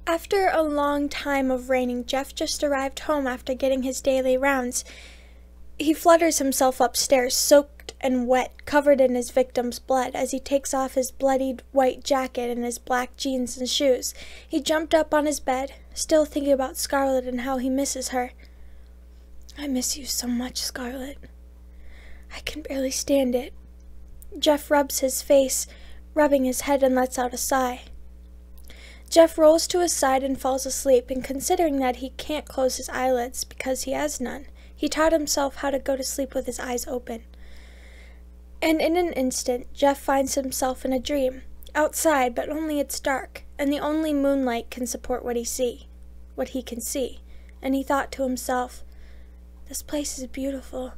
After a long time of raining, Jeff just arrived home after getting his daily rounds. He flutters himself upstairs, soaked and wet, covered in his victim's blood, as he takes off his bloodied white jacket and his black jeans and shoes. He jumped up on his bed, still thinking about Scarlett and how he misses her. "I miss you so much, Scarlett. I can barely stand it." Jeff rubs his face, rubbing his head, and lets out a sigh. Jeff rolls to his side and falls asleep, and considering that he can't close his eyelids because he has none, he taught himself how to go to sleep with his eyes open. And in an instant, Jeff finds himself in a dream, outside, but only it's dark, and the only moonlight can support what he can see, and he thought to himself, "This place is beautiful."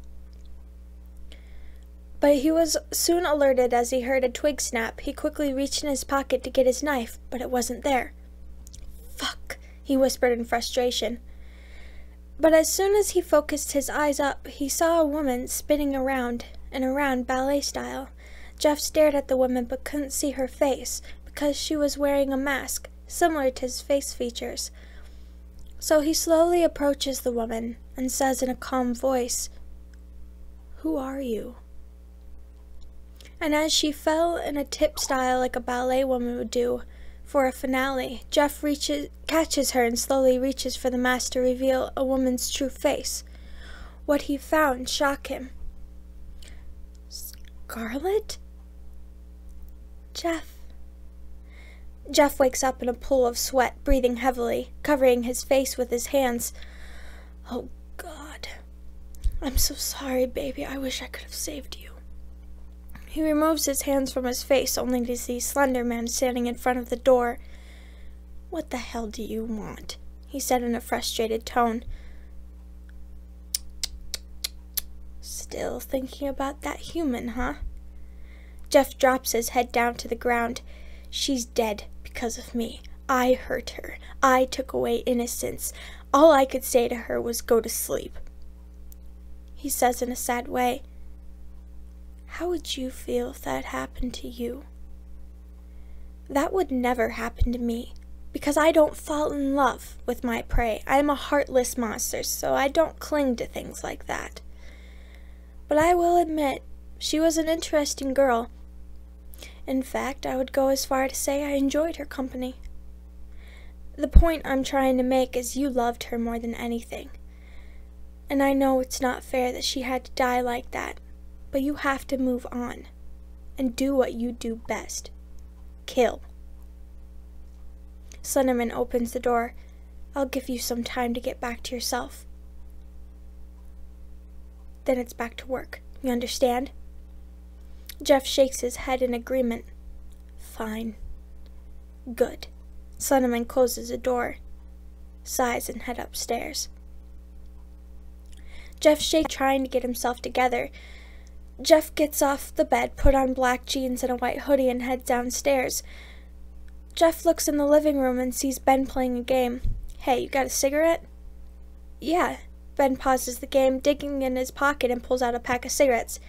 But he was soon alerted as he heard a twig snap. He quickly reached in his pocket to get his knife, but it wasn't there. "Fuck," he whispered in frustration. But as soon as he focused his eyes up, he saw a woman spinning around and around ballet style. Jeff stared at the woman but couldn't see her face because she was wearing a mask similar to his face features. So he slowly approaches the woman and says in a calm voice, "Who are you?" And as she fell in a tip style like a ballet woman would do for a finale, Jeff catches her and slowly reaches for the mask to reveal a woman's true face. What he found shocked him. "Scarlett?" "Jeff." Jeff wakes up in a pool of sweat, breathing heavily, covering his face with his hands. "Oh, God. I'm so sorry, baby. I wish I could have saved you." He removes his hands from his face, only to see Slenderman standing in front of the door. "What the hell do you want?" he said in a frustrated tone. "Still thinking about that human, huh?" Jeff drops his head down to the ground. "She's dead because of me. I hurt her. I took away innocence. All I could say to her was go to sleep." He says in a sad way, "How would you feel if that happened to you?" "That would never happen to me, because I don't fall in love with my prey. I am a heartless monster, so I don't cling to things like that. But I will admit, she was an interesting girl. In fact, I would go as far to say I enjoyed her company. The point I'm trying to make is you loved her more than anything. And I know it's not fair that she had to die like that. But you have to move on and do what you do best. Kill." Slenderman opens the door. "I'll give you some time to get back to yourself. Then it's back to work. You understand?" Jeff shakes his head in agreement. "Fine. Good." Slenderman closes the door, sighs, and heads upstairs. Jeff shakes, trying to get himself together. Jeff gets off the bed, put on black jeans and a white hoodie, and heads downstairs. Jeff looks in the living room and sees Ben playing a game. "Hey, you got a cigarette?" "Yeah." Ben pauses the game, digging in his pocket, and pulls out a pack of cigarettes.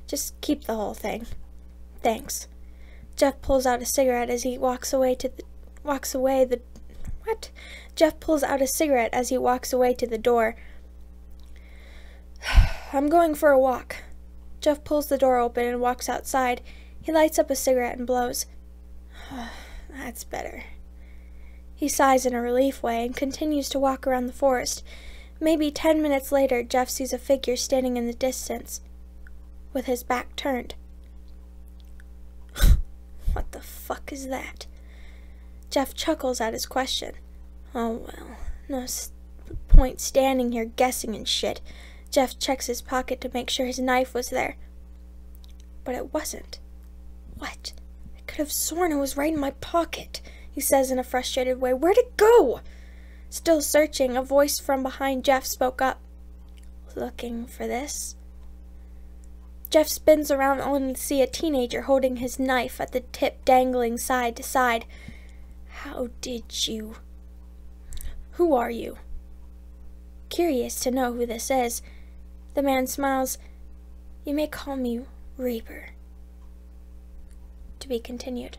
"Just keep the whole thing." "Thanks." Jeff pulls out a cigarette as he walks away to the Jeff pulls out a cigarette as he walks away to the door. "I'm going for a walk." Jeff pulls the door open and walks outside. He lights up a cigarette and blows. "That's better." He sighs in a relief way and continues to walk around the forest. Maybe 10 minutes later, Jeff sees a figure standing in the distance, with his back turned. "What the fuck is that?" Jeff chuckles at his question. "Oh well, no point standing here guessing and shit." Jeff checks his pocket to make sure his knife was there. But it wasn't. "What? I could have sworn it was right in my pocket," he says in a frustrated way. "Where'd it go?" Still searching, a voice from behind Jeff spoke up. "Looking for this?" Jeff spins around only to see a teenager holding his knife at the tip dangling side to side. "How did you? Who are you?" Curious to know who this is, the man smiles. "You may call me Reaper." To be continued.